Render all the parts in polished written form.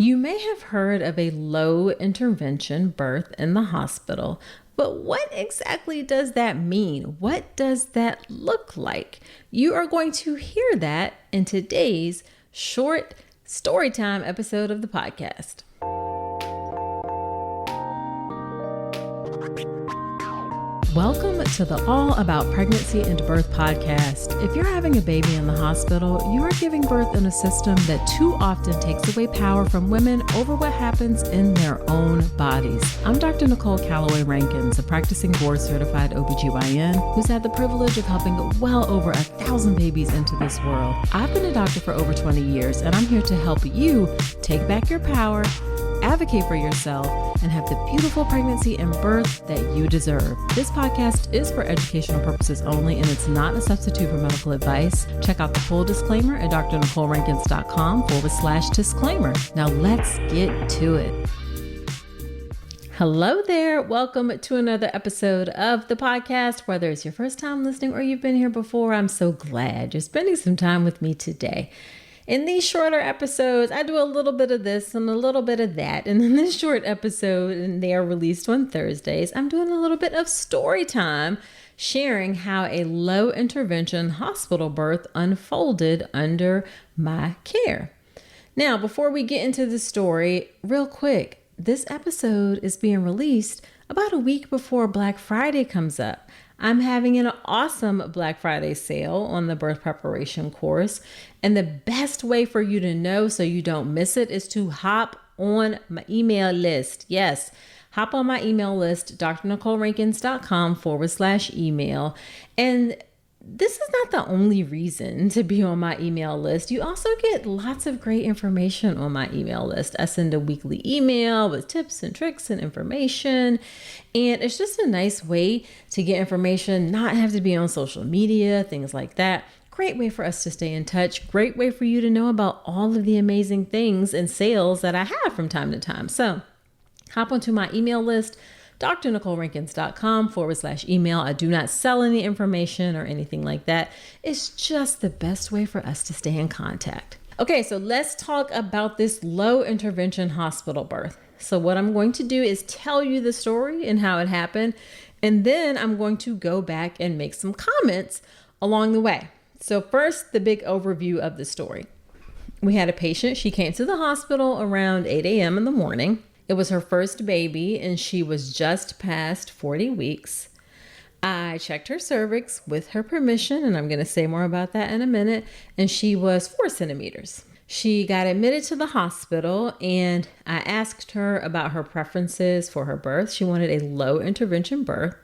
You may have heard of a low intervention birth in the hospital, but what exactly does that mean? What does that look like? You are going to hear that in today's short storytime episode of the podcast. Welcome to the All About Pregnancy and Birth podcast. If you're having a baby in the hospital, you are giving birth in a system that too often takes away power from women over what happens in their own bodies. I'm Dr. Nicole Calloway Rankins, a practicing board-certified OBGYN who's had the privilege of helping well over 1,000 babies into this world. I've been a doctor for over 20 years, and I'm here to help you take back your power, advocate for yourself, and have the beautiful pregnancy and birth that you deserve. This podcast is for educational purposes only, and it's not a substitute for medical advice. Check out the full disclaimer at drnicolerankins.com/disclaimer. Now let's get to it. Hello there. Welcome to another episode of the podcast. Whether it's your first time listening or you've been here before, I'm so glad you're spending some time with me today. In these shorter episodes, I do a little bit of this and a little bit of that. And in this short episode, and they are released on Thursdays, I'm doing a little bit of story time, sharing how a low intervention hospital birth unfolded under my care. Now, before we get into the story, real quick, this episode is being released about a week before Black Friday comes up. I'm having an awesome Black Friday sale on the birth preparation course. And the best way for you to know so you don't miss it is to hop on my email list. Yes, hop on my email list, drnicolerankins.com/email. And this is not the only reason to be on my email list. You also get lots of great information on my email list. I send a weekly email with tips and tricks and information. And it's just a nice way to get information, not have to be on social media, things like that. Great way for us to stay in touch. Great way for you to know about all of the amazing things and sales that I have from time to time. So hop onto my email list, drnicolerankins.com/email. I do not sell any information or anything like that. It's just the best way for us to stay in contact. Okay, so let's talk about this low intervention hospital birth. So what I'm going to do is tell you the story and how it happened, and then I'm going to go back and make some comments along the way. So first, the big overview of the story. We had a patient. She came to the hospital around 8 a.m. in the morning. It was her first baby, and she was just past 40 weeks. I checked her cervix with her permission, and I'm going to say more about that in a minute, and she was 4 centimeters. She got admitted to the hospital, and I asked her about her preferences for her birth. She wanted a low intervention birth.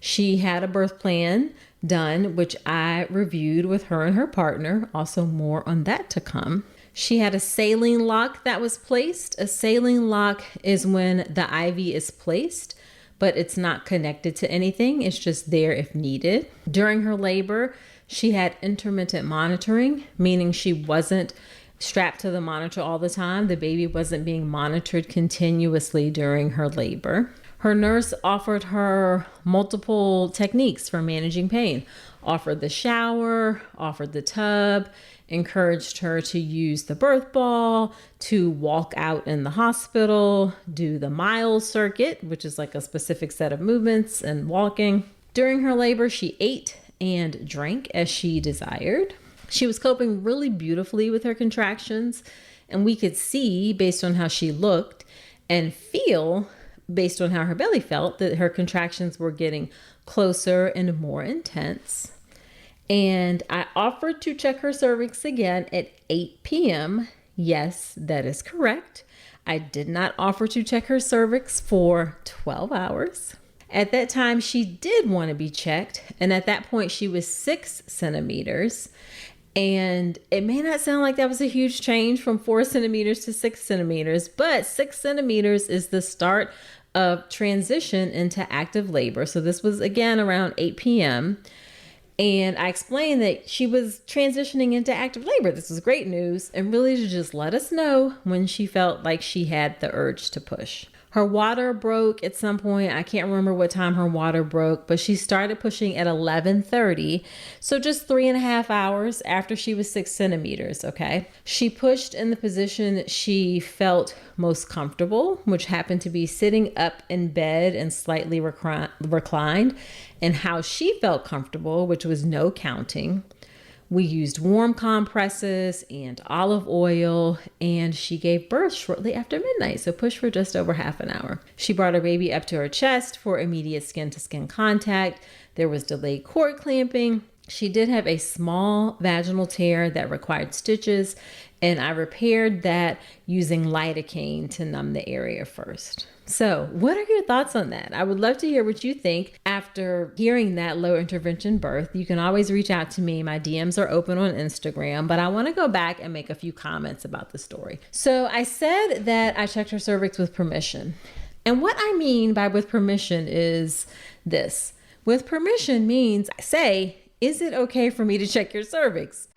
She had a birth plan done, which I reviewed with her and her partner. Also more on that to come. She had a saline lock that was placed. A saline lock is when the IV is placed, but it's not connected to anything. It's just there if needed. During her labor, she had intermittent monitoring, meaning she wasn't strapped to the monitor all the time. The baby wasn't being monitored continuously during her labor. Her nurse offered her multiple techniques for managing pain, offered the shower, offered the tub, encouraged her to use the birth ball, to walk out in the hospital, do the mile circuit, which is like a specific set of movements and walking. During her labor, she ate and drank as she desired. She was coping really beautifully with her contractions, and we could see based on how she looked and feel based on how her belly felt that her contractions were getting closer and more intense. And I offered to check her cervix again at 8 p.m. Yes, that is correct. I did not offer to check her cervix for 12 hours. At that time, she did want to be checked. And at that point, she was 6 centimeters. And it may not sound like that was a huge change from 4 centimeters to 6 centimeters, but 6 centimeters is the start of transition into active labor. So this was again around 8 p.m. And I explained that she was transitioning into active labor. This was great news, and really to just let us know when she felt like she had the urge to push. Her water broke at some point. I can't remember what time her water broke, but she started pushing at 11:30. So just 3.5 hours after she was 6 centimeters. Okay. She pushed in the position she felt most comfortable, which happened to be sitting up in bed and slightly reclined, and how she felt comfortable, which was no counting. We used warm compresses and olive oil, and she gave birth shortly after midnight, so push for just over half an hour. She brought her baby up to her chest for immediate skin-to-skin contact. There was delayed cord clamping. She did have a small vaginal tear that required stitches, and I repaired that using lidocaine to numb the area first. So what are your thoughts on that? I would love to hear what you think after hearing that low intervention birth. You can always reach out to me. My DMs are open on Instagram, but I want to go back and make a few comments about the story. So I said that I checked her cervix with permission. And what I mean by with permission is this. With permission means I say, is it okay for me to check your cervix?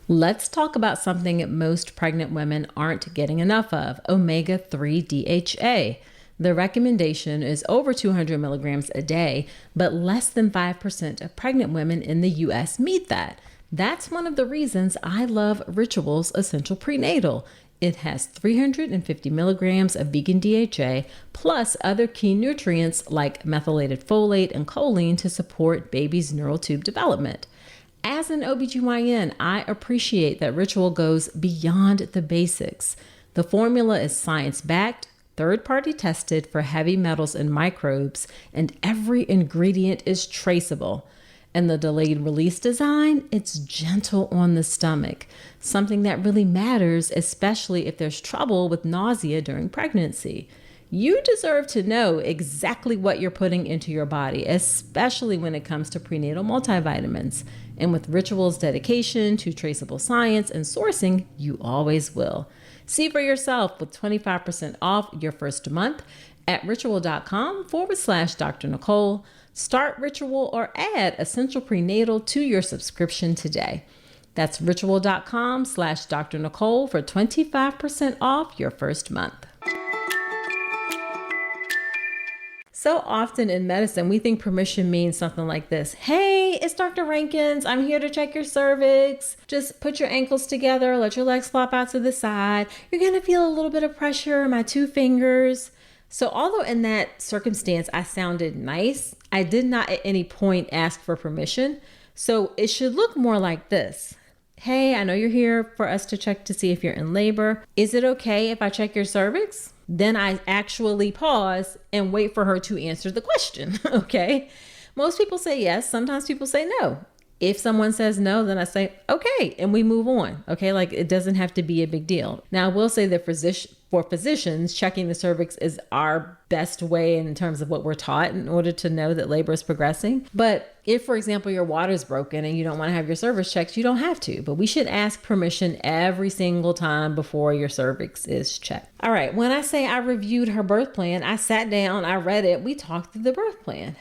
Let's talk about something most pregnant women aren't getting enough of, omega-3 DHA. The recommendation is over 200 milligrams a day, but less than 5% of pregnant women in the US meet that. That's one of the reasons I love Ritual's Essential Prenatal. It has 350 milligrams of vegan DHA plus other key nutrients like methylated folate and choline to support baby's neural tube development. As an OBGYN, I appreciate that Ritual goes beyond the basics. The formula is science-backed, third-party tested for heavy metals and microbes, and every ingredient is traceable. And the delayed release design, it's gentle on the stomach, something that really matters, especially if there's trouble with nausea during pregnancy. You deserve to know exactly what you're putting into your body, especially when it comes to prenatal multivitamins. And with Ritual's dedication to traceable science and sourcing, you always will. See for yourself with 25% off your first month at ritual.com/Dr. Nicole. Start Ritual or add Essential Prenatal to your subscription today. That's ritual.com/Dr. Nicole for 25% off your first month. So often in medicine, we think permission means something like this. Hey, it's Dr. Rankins. I'm here to check your cervix. Just put your ankles together. Let your legs flop out to the side. You're going to feel a little bit of pressure in my 2 fingers. So although in that circumstance, I sounded nice, I did not at any point ask for permission. So it should look more like this. Hey, I know you're here for us to check to see if you're in labor. Is it okay if I check your cervix? Then I actually pause and wait for her to answer the question, okay? Most people say yes. Sometimes people say no. If someone says no, then I say, okay, and we move on, okay? Like it doesn't have to be a big deal. Now, I will say that for physicians, checking the cervix is our best way in terms of what we're taught in order to know that labor is progressing. But if, for example, your water's broken and you don't want to have your cervix checked, you don't have to. But we should ask permission every single time before your cervix is checked. All right, when I say I reviewed her birth plan, I sat down, I read it, we talked through the birth plan.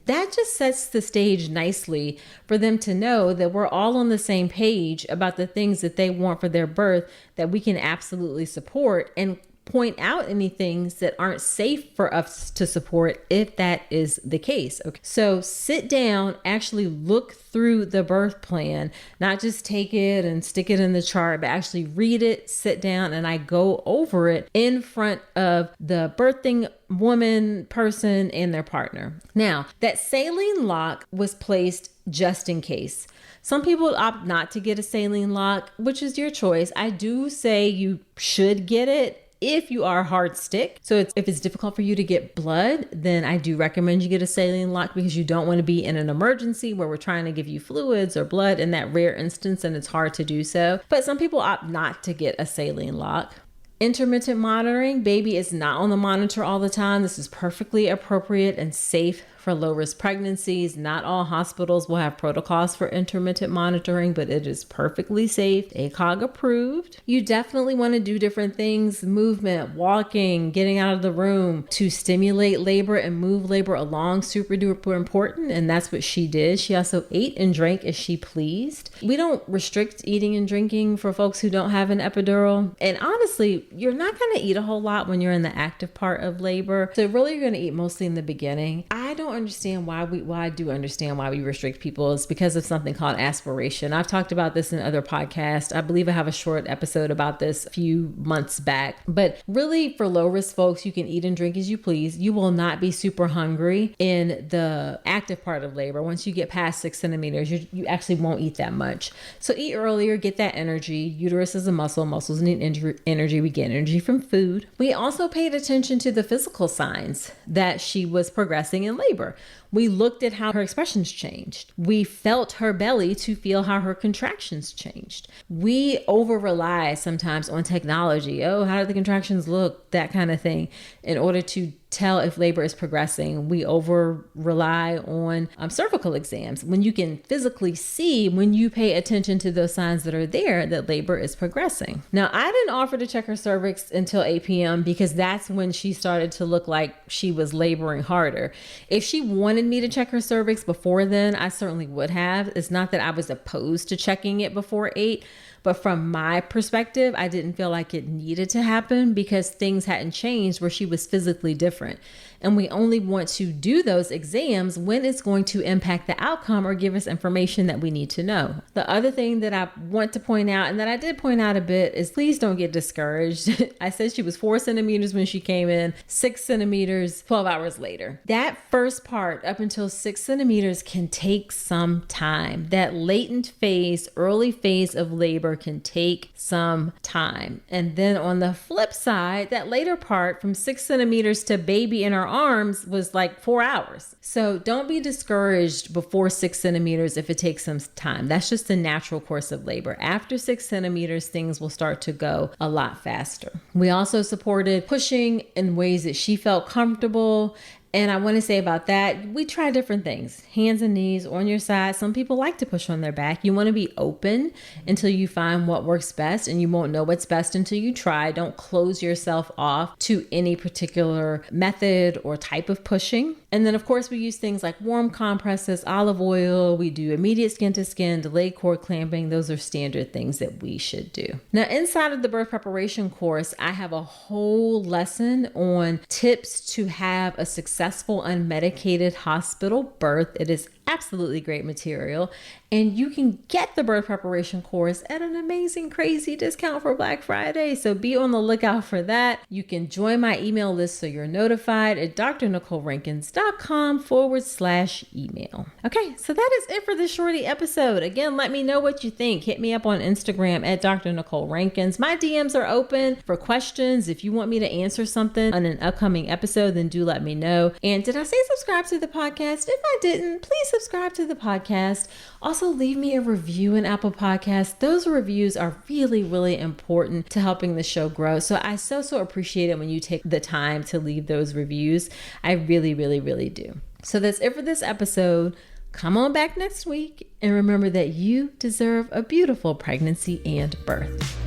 That just sets the stage nicely for them to know that we're all on the same page about the things that they want for their birth that we can absolutely support, and point out any things that aren't safe for us to support if that is the case. Okay. So sit down, actually look through the birth plan, not just take it and stick it in the chart, but actually read it, sit down, and I go over it in front of the birthing woman, person, and their partner. Now, that saline lock was placed just in case. Some people opt not to get a saline lock, which is your choice. I do say you should get it if you are hard stick. So if it's difficult for you to get blood, then I do recommend you get a saline lock, because you don't want to be in an emergency where we're trying to give you fluids or blood in that rare instance and it's hard to do so. But some people opt not to get a saline lock. Intermittent monitoring, baby is not on the monitor all the time. This is perfectly appropriate and safe for low risk pregnancies. Not all hospitals will have protocols for intermittent monitoring, but it is perfectly safe, ACOG approved. You definitely want to do different things, movement, walking, getting out of the room to stimulate labor and move labor along, super duper important. And that's what she did. She also ate and drank as she pleased. We don't restrict eating and drinking for folks who don't have an epidural. And honestly, you're not going to eat a whole lot when you're in the active part of labor. So really you're going to eat mostly in the beginning. I don't understand I do understand why we restrict people. It's because of something called aspiration. I've talked about this in other podcasts. I believe I have a short episode about this a few months back. But really for low risk folks, you can eat and drink as you please. You will not be super hungry in the active part of labor. Once you get past 6 centimeters, you actually won't eat that much. So eat earlier, get that energy. Uterus is a muscle. Muscles need energy. We get energy from food. We also paid attention to the physical signs that she was progressing in labor. We looked at how her expressions changed. We felt her belly to feel how her contractions changed. We over rely sometimes on technology. Oh, how do the contractions look? That kind of thing. In order to tell if labor is progressing, we over rely on cervical exams when you can physically see, when you pay attention to those signs that are there, that labor is progressing. Now, I didn't offer to check her cervix until 8 p.m. because that's when she started to look like she was laboring harder. If she wanted me to check her cervix before then, I certainly would have. It's not that I was opposed to checking it before 8. But from my perspective, I didn't feel like it needed to happen because things hadn't changed where she was physically different. And we only want to do those exams when it's going to impact the outcome or give us information that we need to know. The other thing that I want to point out, and that I did point out a bit, is please don't get discouraged. I said she was 4 centimeters when she came in, 6 centimeters 12 hours later. That first part up until 6 centimeters can take some time. That latent phase, early phase of labor can take some time. And then on the flip side, that later part from 6 centimeters to baby in our arms was like 4 hours. So don't be discouraged before 6 centimeters if it takes some time. That's just the natural course of labor. After 6 centimeters, things will start to go a lot faster. We also supported pushing in ways that she felt comfortable. And I want to say about that, we try different things. Hands and knees on your side. Some people like to push on their back. You want to be open until you find what works best, and you won't know what's best until you try. Don't close yourself off to any particular method or type of pushing. And then of course we use things like warm compresses, olive oil. We do immediate skin to skin, delayed cord clamping. Those are standard things that we should do. Now inside of the birth preparation course, I have a whole lesson on tips to have a successful unmedicated hospital birth. It is absolutely great material. And you can get the birth preparation course at an amazing, crazy discount for Black Friday. So be on the lookout for that. You can join my email list so you're notified at drnicolerankins.com/email. Okay, so that is it for this shorty episode. Again, let me know what you think. Hit me up on Instagram at Dr. Nicole Rankins. My DMs are open for questions. If you want me to answer something on an upcoming episode, then do let me know. And did I say subscribe to the podcast? If I didn't, please subscribe to the podcast. Also, leave me a review in Apple Podcasts. Those reviews are really, really important to helping the show grow. So I so appreciate it when you take the time to leave those reviews. I really, really, really do. So that's it for this episode. Come on back next week and remember that you deserve a beautiful pregnancy and birth.